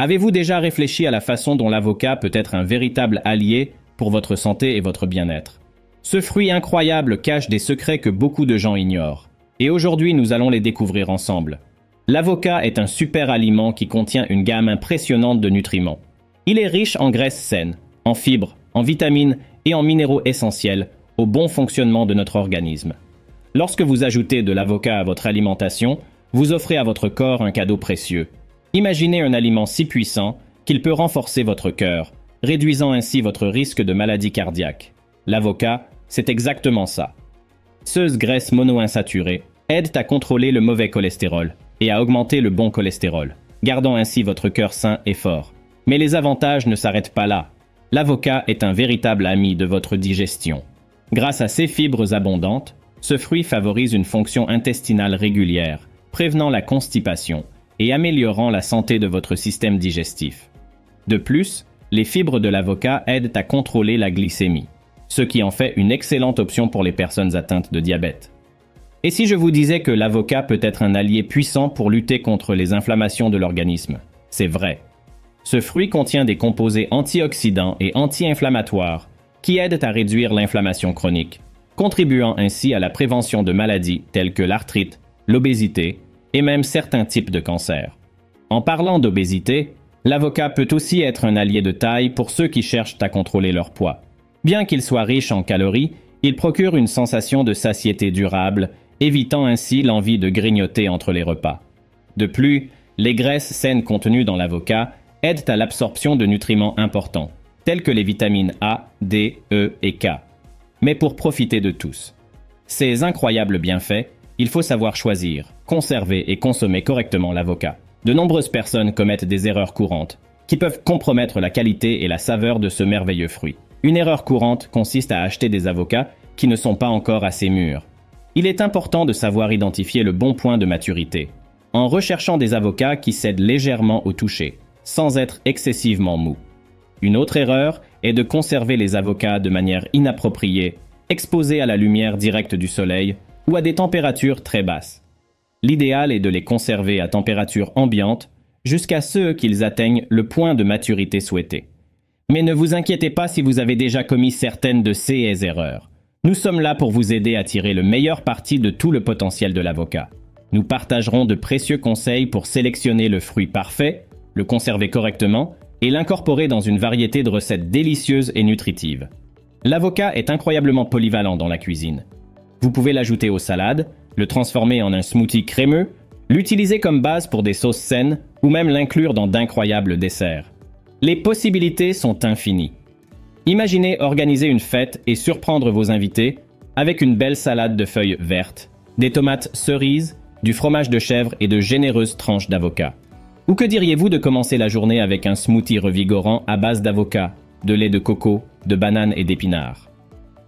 Avez-vous déjà réfléchi à la façon dont l'avocat peut être un véritable allié pour votre santé et votre bien-être? Ce fruit incroyable cache des secrets que beaucoup de gens ignorent. Et aujourd'hui, nous allons les découvrir ensemble. L'avocat est un super aliment qui contient une gamme impressionnante de nutriments. Il est riche en graisses saines, en fibres, en vitamines et en minéraux essentiels au bon fonctionnement de notre organisme. Lorsque vous ajoutez de l'avocat à votre alimentation, vous offrez à votre corps un cadeau précieux. Imaginez un aliment si puissant qu'il peut renforcer votre cœur, réduisant ainsi votre risque de maladie cardiaque. L'avocat, c'est exactement ça. Ces graisses monoinsaturées aident à contrôler le mauvais cholestérol et à augmenter le bon cholestérol, gardant ainsi votre cœur sain et fort. Mais les avantages ne s'arrêtent pas là. L'avocat est un véritable ami de votre digestion. Grâce à ses fibres abondantes, ce fruit favorise une fonction intestinale régulière, prévenant la constipation et améliorant la santé de votre système digestif. De plus, les fibres de l'avocat aident à contrôler la glycémie, ce qui en fait une excellente option pour les personnes atteintes de diabète. Et si je vous disais que l'avocat peut être un allié puissant pour lutter contre les inflammations de l'organisme? C'est vrai. Ce fruit contient des composés antioxydants et anti-inflammatoires qui aident à réduire l'inflammation chronique, contribuant ainsi à la prévention de maladies telles que l'arthrite, l'obésité et même certains types de cancers. En parlant d'obésité, l'avocat peut aussi être un allié de taille pour ceux qui cherchent à contrôler leur poids. Bien qu'il soit riche en calories, il procure une sensation de satiété durable, évitant ainsi l'envie de grignoter entre les repas. De plus, les graisses saines contenues dans l'avocat aident à l'absorption de nutriments importants, tels que les vitamines A, D, E et K. Mais pour profiter de tous ces incroyables bienfaits, il faut savoir choisir, conserver et consommer correctement l'avocat. De nombreuses personnes commettent des erreurs courantes, qui peuvent compromettre la qualité et la saveur de ce merveilleux fruit. Une erreur courante consiste à acheter des avocats qui ne sont pas encore assez mûrs. Il est important de savoir identifier le bon point de maturité, en recherchant des avocats qui cèdent légèrement au toucher, sans être excessivement mous. Une autre erreur est de conserver les avocats de manière inappropriée, exposés à la lumière directe du soleil ou à des températures très basses. L'idéal est de les conserver à température ambiante jusqu'à ce qu'ils atteignent le point de maturité souhaité. Mais ne vous inquiétez pas si vous avez déjà commis certaines de ces erreurs. Nous sommes là pour vous aider à tirer le meilleur parti de tout le potentiel de l'avocat. Nous partagerons de précieux conseils pour sélectionner le fruit parfait, le conserver correctement et l'incorporer dans une variété de recettes délicieuses et nutritives. L'avocat est incroyablement polyvalent dans la cuisine. Vous pouvez l'ajouter aux salades, le transformer en un smoothie crémeux, l'utiliser comme base pour des sauces saines ou même l'inclure dans d'incroyables desserts. Les possibilités sont infinies. Imaginez organiser une fête et surprendre vos invités avec une belle salade de feuilles vertes, des tomates cerises, du fromage de chèvre et de généreuses tranches d'avocat. Ou que diriez-vous de commencer la journée avec un smoothie revigorant à base d'avocat, de lait de coco, de bananes et d'épinards?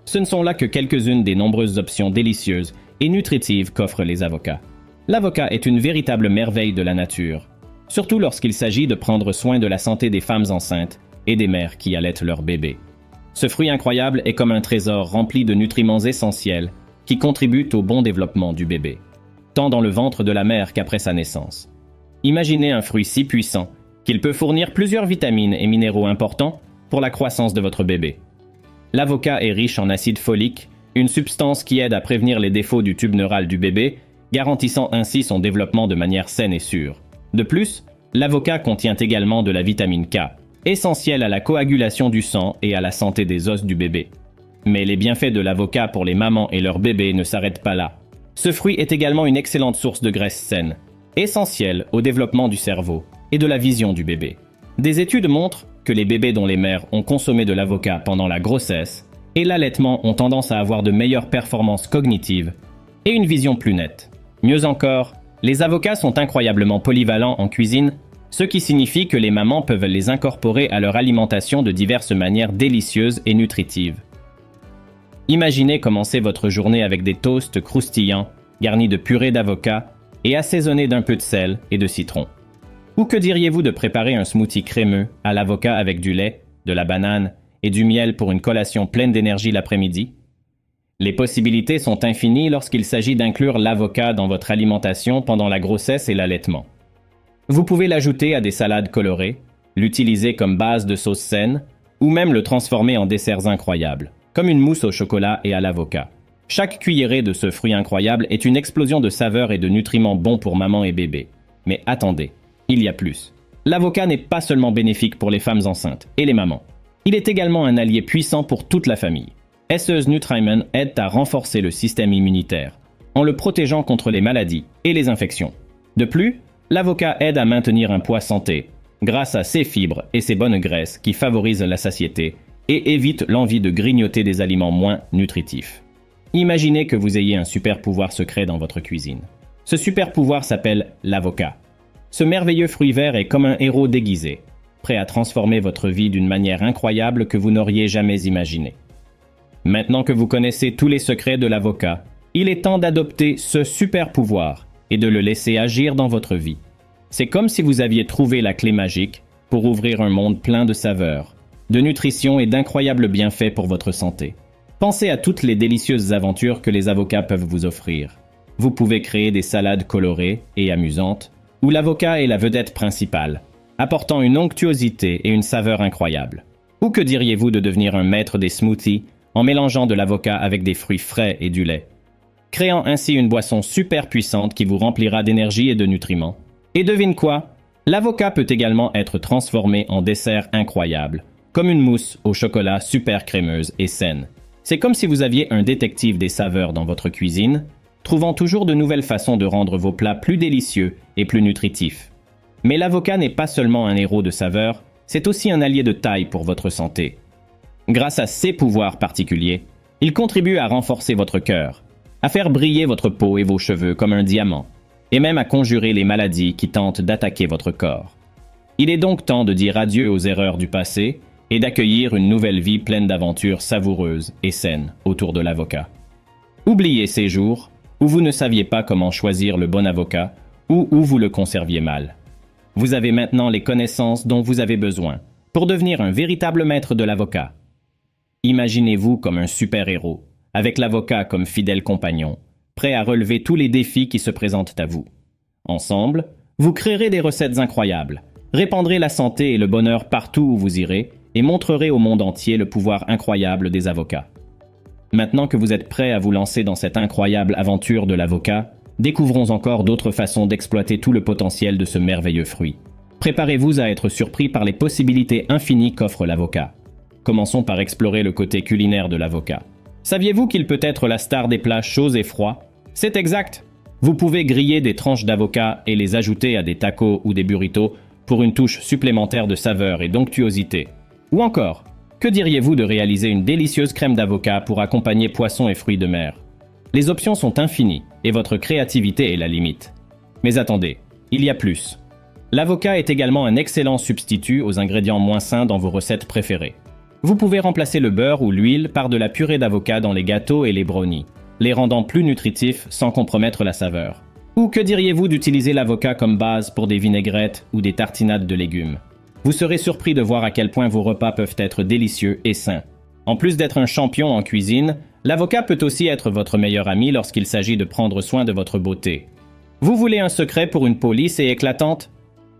Ce ne sont là que quelques-unes des nombreuses options délicieuses et nutritives qu'offrent les avocats. L'avocat est une véritable merveille de la nature, surtout lorsqu'il s'agit de prendre soin de la santé des femmes enceintes et des mères qui allaitent leurs bébés. Ce fruit incroyable est comme un trésor rempli de nutriments essentiels qui contribuent au bon développement du bébé, tant dans le ventre de la mère qu'après sa naissance. Imaginez un fruit si puissant qu'il peut fournir plusieurs vitamines et minéraux importants pour la croissance de votre bébé. L'avocat est riche en acide folique, une substance qui aide à prévenir les défauts du tube neural du bébé, garantissant ainsi son développement de manière saine et sûre. De plus, l'avocat contient également de la vitamine K, essentielle à la coagulation du sang et à la santé des os du bébé. Mais les bienfaits de l'avocat pour les mamans et leurs bébés ne s'arrêtent pas là. Ce fruit est également une excellente source de graisse saine, essentielle au développement du cerveau et de la vision du bébé. Des études montrent que les bébés dont les mères ont consommé de l'avocat pendant la grossesse et l'allaitement ont tendance à avoir de meilleures performances cognitives et une vision plus nette. Mieux encore, les avocats sont incroyablement polyvalents en cuisine, ce qui signifie que les mamans peuvent les incorporer à leur alimentation de diverses manières délicieuses et nutritives. Imaginez commencer votre journée avec des toasts croustillants, garnis de purée d'avocat et assaisonnés d'un peu de sel et de citron. Ou que diriez-vous de préparer un smoothie crémeux à l'avocat avec du lait, de la banane et du miel pour une collation pleine d'énergie l'après-midi? Les possibilités sont infinies lorsqu'il s'agit d'inclure l'avocat dans votre alimentation pendant la grossesse et l'allaitement. Vous pouvez l'ajouter à des salades colorées, l'utiliser comme base de sauce saine, ou même le transformer en desserts incroyables, comme une mousse au chocolat et à l'avocat. Chaque cuillerée de ce fruit incroyable est une explosion de saveurs et de nutriments bons pour maman et bébé. Mais attendez, il y a plus. L'avocat n'est pas seulement bénéfique pour les femmes enceintes et les mamans. Il est également un allié puissant pour toute la famille. SES Nutrimen aide à renforcer le système immunitaire, en le protégeant contre les maladies et les infections. De plus, l'avocat aide à maintenir un poids santé, grâce à ses fibres et ses bonnes graisses qui favorisent la satiété et évitent l'envie de grignoter des aliments moins nutritifs. Imaginez que vous ayez un super pouvoir secret dans votre cuisine. Ce super pouvoir s'appelle l'avocat. Ce merveilleux fruit vert est comme un héros déguisé, prêt à transformer votre vie d'une manière incroyable que vous n'auriez jamais imaginée. Maintenant que vous connaissez tous les secrets de l'avocat, il est temps d'adopter ce super pouvoir et de le laisser agir dans votre vie. C'est comme si vous aviez trouvé la clé magique pour ouvrir un monde plein de saveurs, de nutrition et d'incroyables bienfaits pour votre santé. Pensez à toutes les délicieuses aventures que les avocats peuvent vous offrir. Vous pouvez créer des salades colorées et amusantes, où l'avocat est la vedette principale, apportant une onctuosité et une saveur incroyables. Ou que diriez-vous de devenir un maître des smoothies en mélangeant de l'avocat avec des fruits frais et du lait, créant ainsi une boisson super puissante qui vous remplira d'énergie et de nutriments. Et devine quoi? L'avocat peut également être transformé en dessert incroyable, comme une mousse au chocolat super crémeuse et saine. C'est comme si vous aviez un détective des saveurs dans votre cuisine, trouvant toujours de nouvelles façons de rendre vos plats plus délicieux et plus nutritifs. Mais l'avocat n'est pas seulement un héros de saveurs, c'est aussi un allié de taille pour votre santé. Grâce à ses pouvoirs particuliers, il contribue à renforcer votre cœur, à faire briller votre peau et vos cheveux comme un diamant, et même à conjurer les maladies qui tentent d'attaquer votre corps. Il est donc temps de dire adieu aux erreurs du passé et d'accueillir une nouvelle vie pleine d'aventures savoureuses et saines autour de l'avocat. Oubliez ces jours où vous ne saviez pas comment choisir le bon avocat ou où vous le conserviez mal. Vous avez maintenant les connaissances dont vous avez besoin pour devenir un véritable maître de l'avocat. Imaginez-vous comme un super-héros, avec l'avocat comme fidèle compagnon, prêt à relever tous les défis qui se présentent à vous. Ensemble, vous créerez des recettes incroyables, répandrez la santé et le bonheur partout où vous irez et montrerez au monde entier le pouvoir incroyable des avocats. Maintenant que vous êtes prêt à vous lancer dans cette incroyable aventure de l'avocat, découvrons encore d'autres façons d'exploiter tout le potentiel de ce merveilleux fruit. Préparez-vous à être surpris par les possibilités infinies qu'offre l'avocat. Commençons par explorer le côté culinaire de l'avocat. Saviez-vous qu'il peut être la star des plats chauds et froids? C'est exact! Vous pouvez griller des tranches d'avocat et les ajouter à des tacos ou des burritos pour une touche supplémentaire de saveur et d'onctuosité. Ou encore, que diriez-vous de réaliser une délicieuse crème d'avocat pour accompagner poissons et fruits de mer? Les options sont infinies et votre créativité est la limite. Mais attendez, il y a plus. L'avocat est également un excellent substitut aux ingrédients moins sains dans vos recettes préférées. Vous pouvez remplacer le beurre ou l'huile par de la purée d'avocat dans les gâteaux et les brownies, les rendant plus nutritifs sans compromettre la saveur. Ou que diriez-vous d'utiliser l'avocat comme base pour des vinaigrettes ou des tartinades de légumes? Vous serez surpris de voir à quel point vos repas peuvent être délicieux et sains. En plus d'être un champion en cuisine, l'avocat peut aussi être votre meilleur ami lorsqu'il s'agit de prendre soin de votre beauté. Vous voulez un secret pour une peau lisse et éclatante?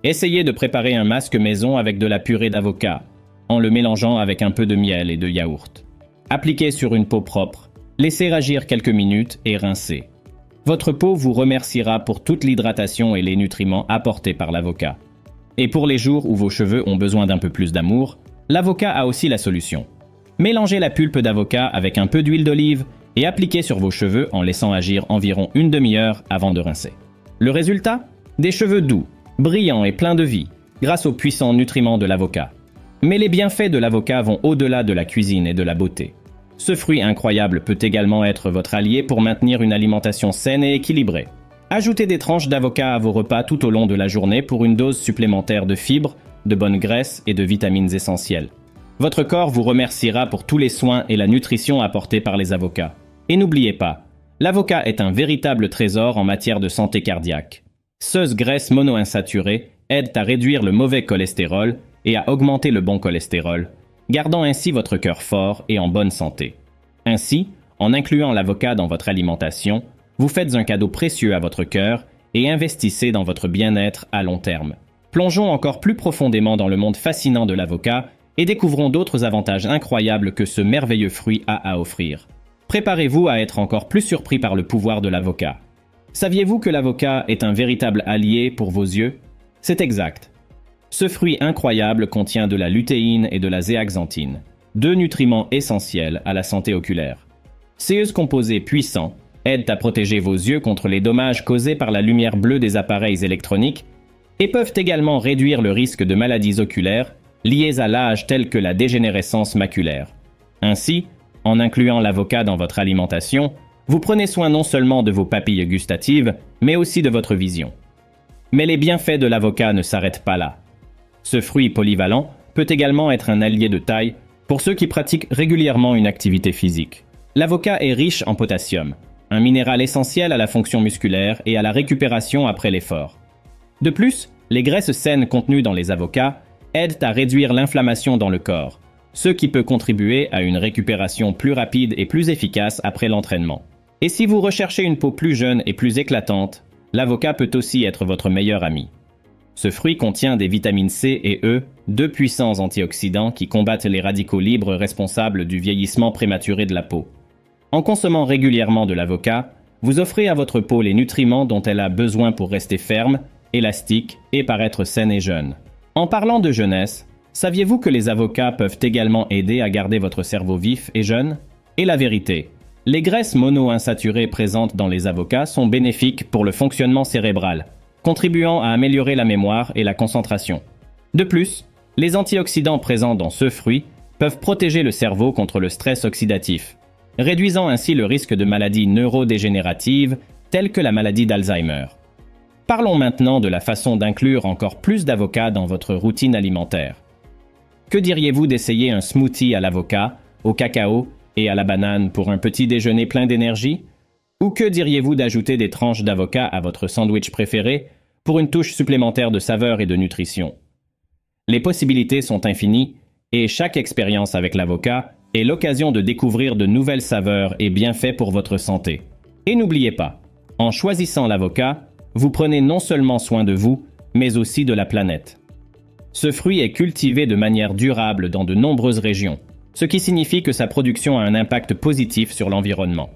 Essayez de préparer un masque maison avec de la purée d'avocat, en le mélangeant avec un peu de miel et de yaourt. Appliquez sur une peau propre, laissez agir quelques minutes et rincez. Votre peau vous remerciera pour toute l'hydratation et les nutriments apportés par l'avocat. Et pour les jours où vos cheveux ont besoin d'un peu plus d'amour, l'avocat a aussi la solution. Mélangez la pulpe d'avocat avec un peu d'huile d'olive et appliquez sur vos cheveux en laissant agir environ une demi-heure avant de rincer. Le résultat? Des cheveux doux, brillants et pleins de vie, grâce aux puissants nutriments de l'avocat. Mais les bienfaits de l'avocat vont au-delà de la cuisine et de la beauté. Ce fruit incroyable peut également être votre allié pour maintenir une alimentation saine et équilibrée. Ajoutez des tranches d'avocat à vos repas tout au long de la journée pour une dose supplémentaire de fibres, de bonnes graisses et de vitamines essentielles. Votre corps vous remerciera pour tous les soins et la nutrition apportés par les avocats. Et n'oubliez pas, l'avocat est un véritable trésor en matière de santé cardiaque. Ces graisses monoinsaturées aident à réduire le mauvais cholestérol et à augmenter le bon cholestérol, gardant ainsi votre cœur fort et en bonne santé. Ainsi, en incluant l'avocat dans votre alimentation, vous faites un cadeau précieux à votre cœur et investissez dans votre bien-être à long terme. Plongeons encore plus profondément dans le monde fascinant de l'avocat et découvrons d'autres avantages incroyables que ce merveilleux fruit a à offrir. Préparez-vous à être encore plus surpris par le pouvoir de l'avocat. Saviez-vous que l'avocat est un véritable allié pour vos yeux? C'est exact. Ce fruit incroyable contient de la lutéine et de la zéaxanthine, deux nutriments essentiels à la santé oculaire. Ces composés puissants aident à protéger vos yeux contre les dommages causés par la lumière bleue des appareils électroniques et peuvent également réduire le risque de maladies oculaires liées à l'âge telles que la dégénérescence maculaire. Ainsi, en incluant l'avocat dans votre alimentation, vous prenez soin non seulement de vos papilles gustatives, mais aussi de votre vision. Mais les bienfaits de l'avocat ne s'arrêtent pas là. Ce fruit polyvalent peut également être un allié de taille pour ceux qui pratiquent régulièrement une activité physique. L'avocat est riche en potassium, un minéral essentiel à la fonction musculaire et à la récupération après l'effort. De plus, les graisses saines contenues dans les avocats aident à réduire l'inflammation dans le corps, ce qui peut contribuer à une récupération plus rapide et plus efficace après l'entraînement. Et si vous recherchez une peau plus jeune et plus éclatante, l'avocat peut aussi être votre meilleur ami. Ce fruit contient des vitamines C et E, deux puissants antioxydants qui combattent les radicaux libres responsables du vieillissement prématuré de la peau. En consommant régulièrement de l'avocat, vous offrez à votre peau les nutriments dont elle a besoin pour rester ferme, élastique et paraître saine et jeune. En parlant de jeunesse, saviez-vous que les avocats peuvent également aider à garder votre cerveau vif et jeune? Et la vérité, les graisses monoinsaturées présentes dans les avocats sont bénéfiques pour le fonctionnement cérébral, contribuant à améliorer la mémoire et la concentration. De plus, les antioxydants présents dans ce fruit peuvent protéger le cerveau contre le stress oxydatif, réduisant ainsi le risque de maladies neurodégénératives telles que la maladie d'Alzheimer. Parlons maintenant de la façon d'inclure encore plus d'avocats dans votre routine alimentaire. Que diriez-vous d'essayer un smoothie à l'avocat, au cacao et à la banane pour un petit déjeuner plein d'énergie? Ou que diriez-vous d'ajouter des tranches d'avocat à votre sandwich préféré pour une touche supplémentaire de saveur et de nutrition? Les possibilités sont infinies et chaque expérience avec l'avocat est l'occasion de découvrir de nouvelles saveurs et bienfaits pour votre santé. Et n'oubliez pas, en choisissant l'avocat, vous prenez non seulement soin de vous, mais aussi de la planète. Ce fruit est cultivé de manière durable dans de nombreuses régions, ce qui signifie que sa production a un impact positif sur l'environnement.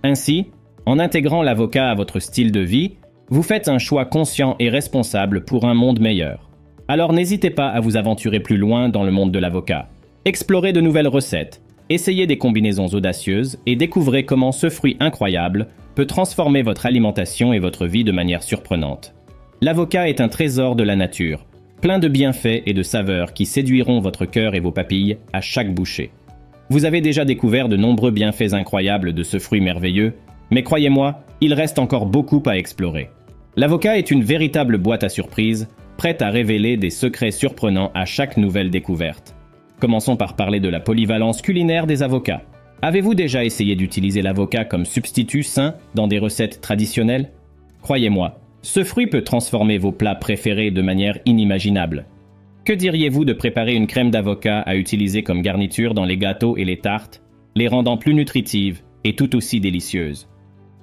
Ainsi, en intégrant l'avocat à votre style de vie, vous faites un choix conscient et responsable pour un monde meilleur. Alors n'hésitez pas à vous aventurer plus loin dans le monde de l'avocat. Explorez de nouvelles recettes, essayez des combinaisons audacieuses et découvrez comment ce fruit incroyable peut transformer votre alimentation et votre vie de manière surprenante. L'avocat est un trésor de la nature, plein de bienfaits et de saveurs qui séduiront votre cœur et vos papilles à chaque bouchée. Vous avez déjà découvert de nombreux bienfaits incroyables de ce fruit merveilleux, mais croyez-moi, il reste encore beaucoup à explorer. L'avocat est une véritable boîte à surprises, prête à révéler des secrets surprenants à chaque nouvelle découverte. Commençons par parler de la polyvalence culinaire des avocats. Avez-vous déjà essayé d'utiliser l'avocat comme substitut sain dans des recettes traditionnelles? Croyez-moi, ce fruit peut transformer vos plats préférés de manière inimaginable. Que diriez-vous de préparer une crème d'avocat à utiliser comme garniture dans les gâteaux et les tartes, les rendant plus nutritives et tout aussi délicieuses?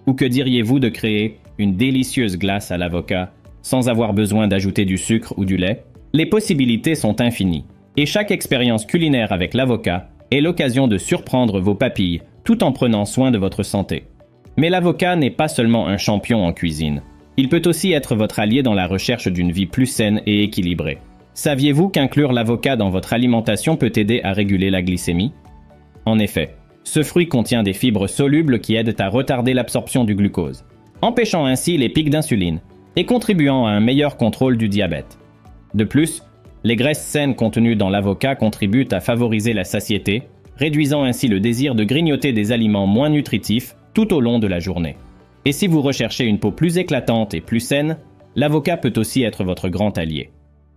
Ou que diriez-vous de créer une délicieuse glace à l'avocat sans avoir besoin d'ajouter du sucre ou du lait? Les possibilités sont infinies. Et chaque expérience culinaire avec l'avocat est l'occasion de surprendre vos papilles tout en prenant soin de votre santé. Mais l'avocat n'est pas seulement un champion en cuisine. Il peut aussi être votre allié dans la recherche d'une vie plus saine et équilibrée. Saviez-vous qu'inclure l'avocat dans votre alimentation peut aider à réguler la glycémie? En effet, ce fruit contient des fibres solubles qui aident à retarder l'absorption du glucose, empêchant ainsi les pics d'insuline et contribuant à un meilleur contrôle du diabète. De plus, les graisses saines contenues dans l'avocat contribuent à favoriser la satiété, réduisant ainsi le désir de grignoter des aliments moins nutritifs tout au long de la journée. Et si vous recherchez une peau plus éclatante et plus saine, l'avocat peut aussi être votre grand allié.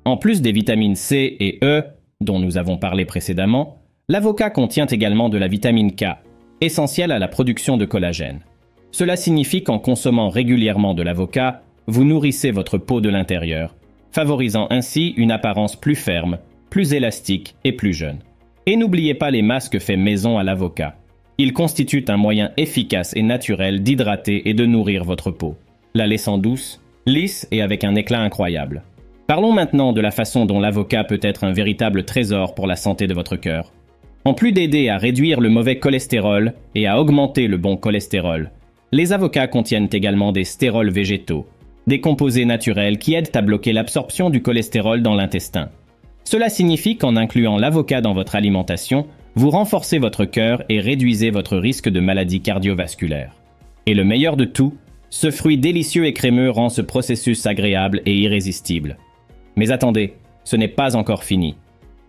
En plus des vitamines C et E, dont nous avons parlé précédemment, l'avocat contient également de la vitamine K, essentielle à la production de collagène. Cela signifie qu'en consommant régulièrement de l'avocat, vous nourrissez votre peau de l'intérieur, favorisant ainsi une apparence plus ferme, plus élastique et plus jeune. Et n'oubliez pas les masques faits maison à l'avocat. Ils constituent un moyen efficace et naturel d'hydrater et de nourrir votre peau, la laissant douce, lisse et avec un éclat incroyable. Parlons maintenant de la façon dont l'avocat peut être un véritable trésor pour la santé de votre cœur. En plus d'aider à réduire le mauvais cholestérol et à augmenter le bon cholestérol, les avocats contiennent également des stérols végétaux, des composés naturels qui aident à bloquer l'absorption du cholestérol dans l'intestin. Cela signifie qu'en incluant l'avocat dans votre alimentation, vous renforcez votre cœur et réduisez votre risque de maladies cardiovasculaires. Et le meilleur de tout, ce fruit délicieux et crémeux rend ce processus agréable et irrésistible. Mais attendez, ce n'est pas encore fini.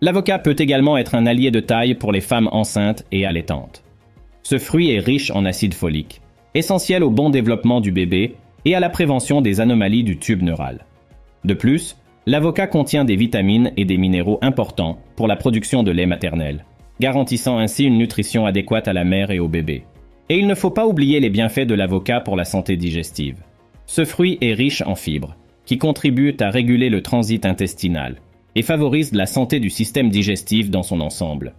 L'avocat peut également être un allié de taille pour les femmes enceintes et allaitantes. Ce fruit est riche en acide folique, essentiel au bon développement du bébé et à la prévention des anomalies du tube neural. De plus, l'avocat contient des vitamines et des minéraux importants pour la production de lait maternel, garantissant ainsi une nutrition adéquate à la mère et au bébé. Et il ne faut pas oublier les bienfaits de l'avocat pour la santé digestive. Ce fruit est riche en fibres, qui contribuent à réguler le transit intestinal et favorisent la santé du système digestif dans son ensemble.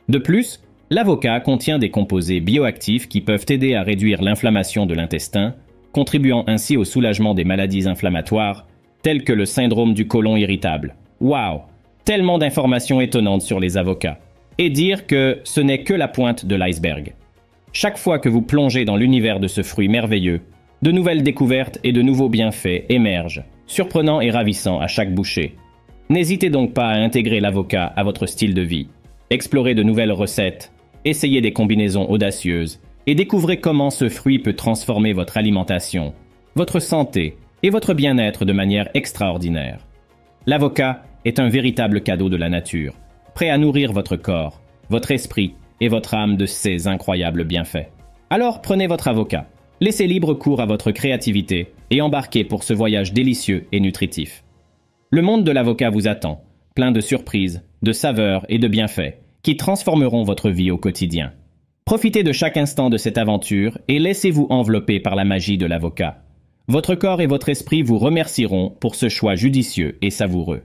De plus, l'avocat contient des composés bioactifs qui peuvent aider à réduire l'inflammation de l'intestin, contribuant ainsi au soulagement des maladies inflammatoires, telles que le syndrome du côlon irritable. Waouh! Tellement d'informations étonnantes sur les avocats. Et dire que ce n'est que la pointe de l'iceberg. Chaque fois que vous plongez dans l'univers de ce fruit merveilleux, de nouvelles découvertes et de nouveaux bienfaits émergent, surprenants et ravissants à chaque bouchée. N'hésitez donc pas à intégrer l'avocat à votre style de vie. Explorez de nouvelles recettes, essayez des combinaisons audacieuses et découvrez comment ce fruit peut transformer votre alimentation, votre santé et votre bien-être de manière extraordinaire. L'avocat est un véritable cadeau de la nature, prêt à nourrir votre corps, votre esprit et votre âme de ces incroyables bienfaits. Alors prenez votre avocat, laissez libre cours à votre créativité et embarquez pour ce voyage délicieux et nutritif. Le monde de l'avocat vous attend, plein de surprises, de saveurs et de bienfaits qui transformeront votre vie au quotidien. Profitez de chaque instant de cette aventure et laissez-vous envelopper par la magie de l'avocat. Votre corps et votre esprit vous remercieront pour ce choix judicieux et savoureux.